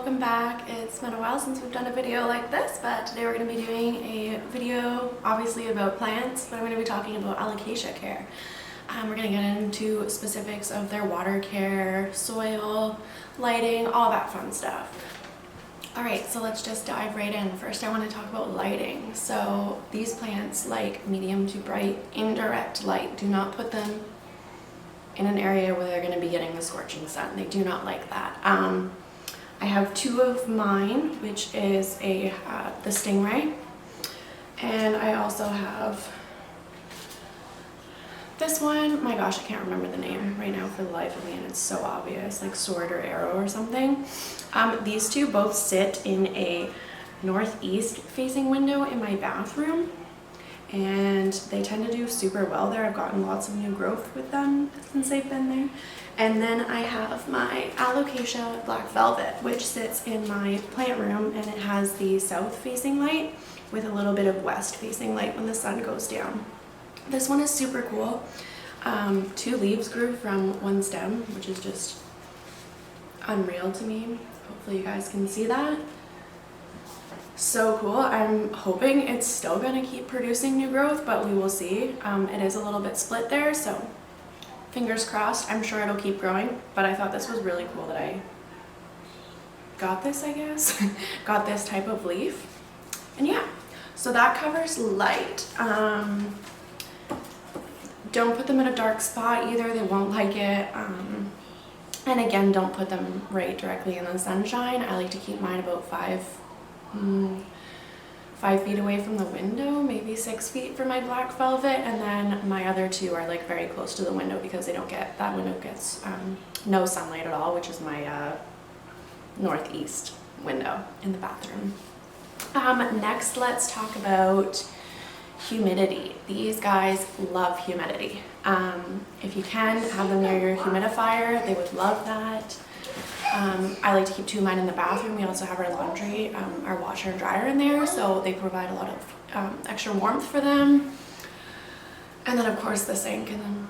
welcome back. It's been a while since we've done a video like this, but today we're going to be doing a video obviously about plants, but I'm going to be talking about alocasia care. We're going to get into specifics of their water care, soil, lighting, all that fun stuff. Alright, so let's just dive right in. First I want to talk about lighting. So these plants like medium to bright indirect light. Do not put them in an area where they're going to be getting the scorching sun. They do not like that. I have two of mine, which is the Stingray, and I also have this one. My gosh, I can't remember the name right now for the life of me, and it's so obvious, like Sword or Arrow or something. These two both sit in a northeast facing window in my bathroom, and they tend to do super well there. I've gotten lots of new growth with them since they've been there. And then I have my Alocasia Black Velvet, which sits in my plant room, and it has the south facing light with a little bit of west facing light when the sun goes down. This one is super cool. Two leaves grew from one stem, which is just unreal to me. Hopefully you guys can see that. So cool. I'm hoping it's still going to keep producing new growth, but we will see. It is a little bit split there, so fingers crossed. I'm sure it'll keep growing, but I thought this was really cool that I got this, I guess. Got this type of leaf. And yeah, so that covers light. Don't put them in a dark spot either. They won't like it. And again, don't put them right directly in the sunshine. I like to keep mine about 5 feet away from the window, maybe 6 feet for my black velvet, and then my other two are like very close to the window because they don't get, that window gets no sunlight at all, which is my northeast window in the bathroom. Next, let's talk about humidity. These guys love humidity. If you can, have them near your humidifier. They would love that. I like to keep two of mine in the bathroom. We also have our laundry, our washer and dryer in there, so they provide a lot of extra warmth for them. And then of course the sink, and then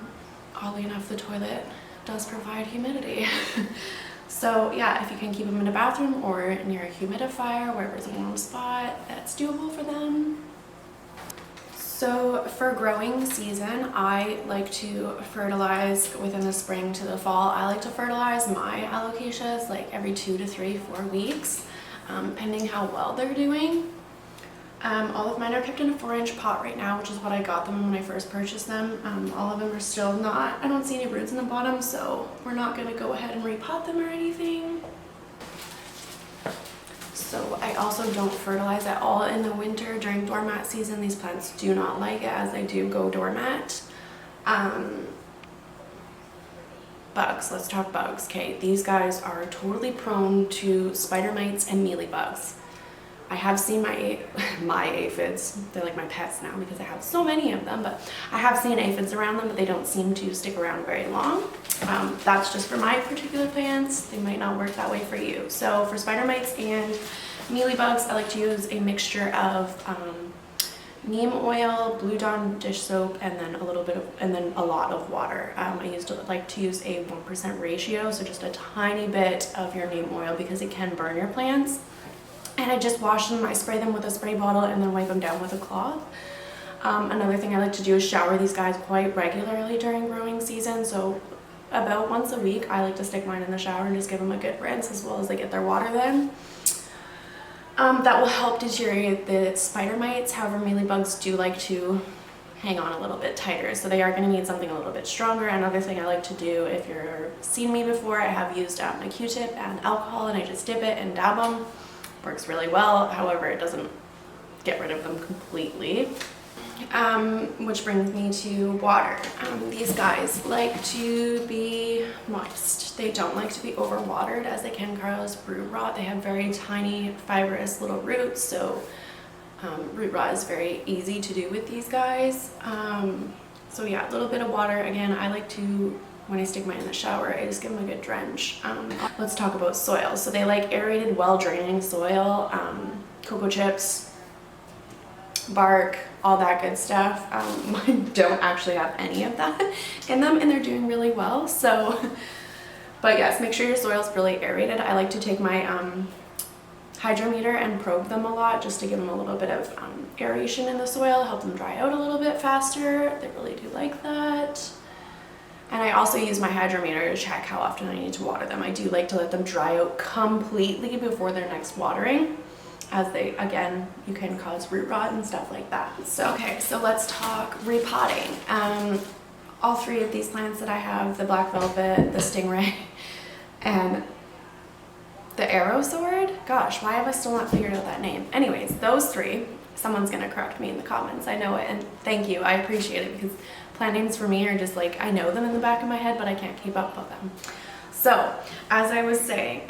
oddly enough the toilet does provide humidity. So yeah, if you can keep them in a bathroom or near a humidifier, wherever's a warm spot, that's doable for them. So for growing season, I like to fertilize within the spring to the fall. I like to fertilize my alocasias like every 2 to 3, 4 weeks, depending how well they're doing. All of mine are kept in a 4-inch pot right now, which is what I got them when I first purchased them. All of them are still not, I don't see any roots in the bottom, so we're not going to go ahead and repot them or anything. So I also don't fertilize at all in the winter during doormat season. These plants do not like it as they do go doormat. Bugs, let's talk bugs. Okay, these guys are totally prone to spider mites and mealybugs. I have seen my aphids. They're like my pets now because I have so many of them, but I have seen aphids around them, but they don't seem to stick around very long. That's just for my particular plants. They might not work that way for you. So for spider mites and mealybugs, I like to use a mixture of neem oil, Blue Dawn dish soap, and then a lot of water. I like to use a 1% ratio, so just a tiny bit of your neem oil because it can burn your plants. And I just wash them, I spray them with a spray bottle and then wipe them down with a cloth. Another thing I like to do is shower these guys quite regularly during growing season. So about once a week, I like to stick mine in the shower and just give them a good rinse as well as they get their water then. That will help deteriorate the spider mites. However, mealybugs do like to hang on a little bit tighter, so they are going to need something a little bit stronger. Another thing I like to do, if you've seen me before, I have used a Q-tip and alcohol, and I just dip it and dab them. Works really well. However, it doesn't get rid of them completely. Which brings me to water. These guys like to be moist. They don't like to be overwatered as they can cause root rot. They have very tiny fibrous little roots, so root rot is very easy to do with these guys. So yeah, a little bit of water. Again, I like to, when I stick mine in the shower, I just give them a good drench. Let's talk about soil. So they like aerated, well-draining soil, cocoa chips, bark, all that good stuff. Mine don't actually have any of that in them, and they're doing really well. So, but yes, make sure your soil is really aerated. I like to take my hydrometer and probe them a lot just to give them a little bit of aeration in the soil, help them dry out a little bit faster. They really do like that. And I also use my hydrometer to check how often I need to water them. I do like to let them dry out completely before their next watering, as they, again, you can cause root rot and stuff like that. So, okay, so let's talk repotting. All three of these plants that I have, the black velvet, the stingray, and the arrow sword, gosh, why have I still not figured out that name? Anyways, those three, someone's gonna correct me in the comments, I know it, and thank you, I appreciate it, because plant names for me are just like, I know them in the back of my head, but I can't keep up with them. So, as I was saying,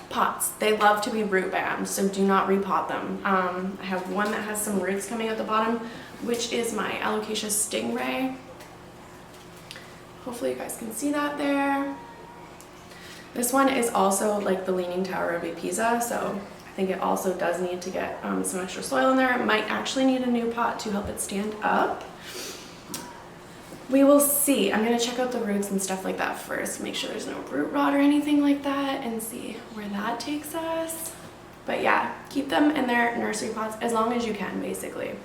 pots, they love to be root bound, so do not repot them. I have one that has some roots coming at the bottom, which is my Alocasia stingray. Hopefully you guys can see that there. This one is also like the Leaning Tower of Pisa, so I think it also does need to get some extra soil in there. It might actually need a new pot to help it stand up. We will see. I'm going to check out the roots and stuff like that first, make sure there's no root rot or anything like that, and see where that takes us. But yeah, keep them in their nursery pots as long as you can, basically.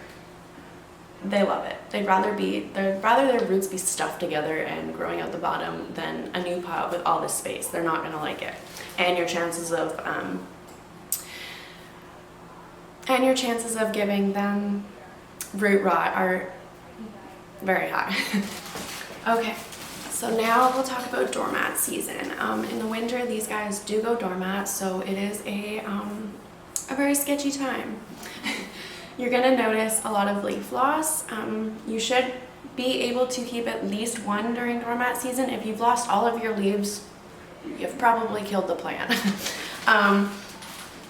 They love it. They'd rather their roots be stuffed together and growing out the bottom than a new pot with all this space. They're not gonna like it. And your chances of giving them root rot are very high. Okay, so now we'll talk about doormat season. In the winter, these guys do go doormat, so it is a very sketchy time. You're gonna notice a lot of leaf loss. You should be able to keep at least one during doormat season. If you've lost all of your leaves, you've probably killed the plant.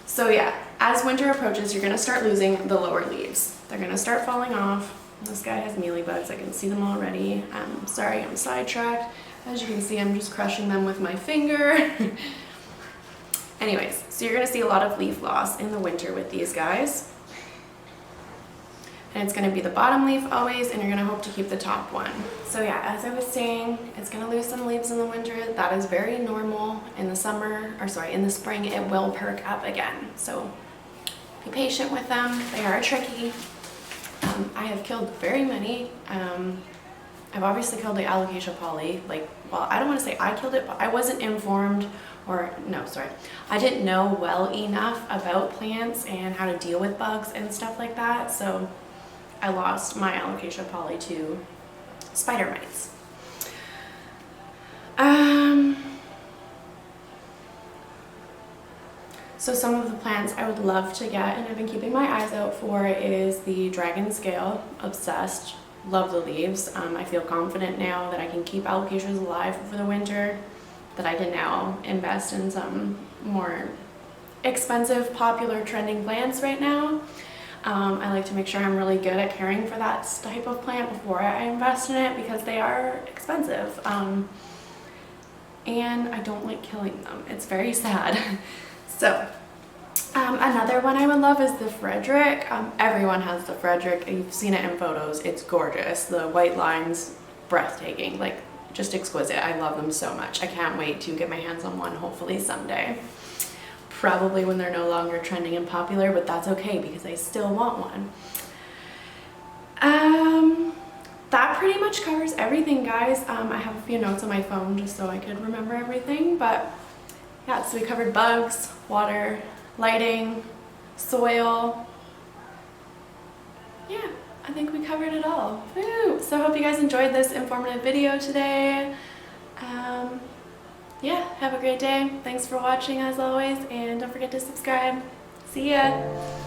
So yeah, as winter approaches, you're gonna start losing the lower leaves. They're gonna start falling off. This guy has mealybugs, I can see them already. Sorry, I'm sidetracked. As you can see, I'm just crushing them with my finger. Anyways, so you're gonna see a lot of leaf loss in the winter with these guys. And it's going to be the bottom leaf always, and you're going to hope to keep the top one. So yeah, as I was saying, it's going to lose some leaves in the winter. That is very normal. In the spring, it will perk up again. So be patient with them. They are tricky. I have killed very many. I've obviously killed the Alocasia poly. Well, I don't want to say I killed it, but I wasn't informed, I didn't know well enough about plants and how to deal with bugs and stuff like that. So I lost my Alocasia poly to spider mites. So some of the plants I would love to get and I've been keeping my eyes out for is the dragon scale. Obsessed. Love the leaves. I feel confident now that I can keep alocasias alive for the winter, that I can now invest in some more expensive, popular, trending plants right now. I like to make sure I'm really good at caring for that type of plant before I invest in it because they are expensive. And I don't like killing them. It's very sad. So, another one I would love is the Frederick. Everyone has the Frederick. You've seen it in photos. It's gorgeous. The white lines, breathtaking. Like, just exquisite. I love them so much. I can't wait to get my hands on one, hopefully someday. Probably when they're no longer trending and popular, but that's okay because I still want one. That pretty much covers everything, guys. I have a few notes on my phone just so I could remember everything, but yeah, so we covered bugs, water, lighting, soil. Yeah, I think we covered it all. Woo! So I hope you guys enjoyed this informative video today. Yeah, have a great day. Thanks for watching as always, and don't forget to subscribe. See ya!